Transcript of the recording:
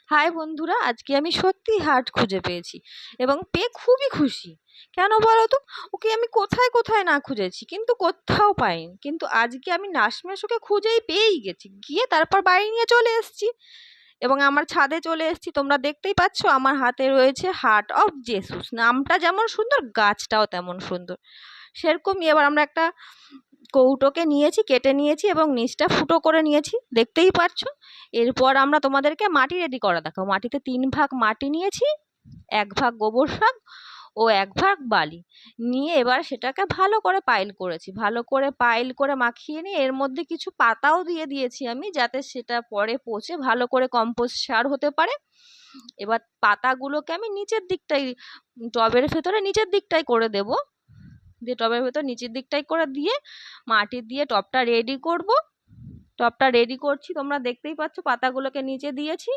High বন্ধুরা, আজকে আমি সত্যি হার্ট খুঁজে পেয়েছি এবং পেয়ে খুবই খুশি। কেন বলো তো? ওকে আমি কোথায় কোথায় না খুঁজেছি, কিন্তু কোথাও পাইনি। কিন্তু আজকে আমি নাশমেশ ওকে খুঁজেই পেয়েই গেছি, গিয়ে তারপর বাড়ি নিয়ে চলে এসেছি এবং আমার ছাদে চলে এসেছি। তোমরা দেখতেই পাচ্ছ আমার হাতে রয়েছে হার্ট অফ জেসুস। নামটা যেমন সুন্দর, গাছটাও তেমন সুন্দর। সেরকমই এবার আমরা একটা কৌটোকে নিয়েছি, কেটে নিয়েছি এবং নিচটা ফুটো করে নিয়েছি, দেখতেই পাচ্ছ। এরপর আমরা তোমাদেরকে মাটি রেডি করা দেখাবো। মাটিতে 3 ভাগ মাটি নিয়েছি, 1 ভাগ গোবর সার ও 1 ভাগ বালি নিয়ে এবার সেটাকে ভালো করে পাইল করেছি। ভালো করে পাইল করে মাখিয়ে নিয়ে এর মধ্যে কিছু পাতাও দিয়ে দিয়েছি আমি, যাতে সেটা পরে পচে ভালো করে কম্পোস্ট সার হতে পারে। এবার পাতাগুলোকে আমি নিচের দিকটাই, টবের ভেতরে নিচের দিকটাই করে দেব। দিয়ে টবের ভেতর নিচের দিকটাই করে দিয়ে মাটি দিয়ে টবটা রেডি করব। টবটা রেডি করছি, তোমরা দেখতেই পাচ্ছ পাতাগুলোকে নিচে দিয়েছি।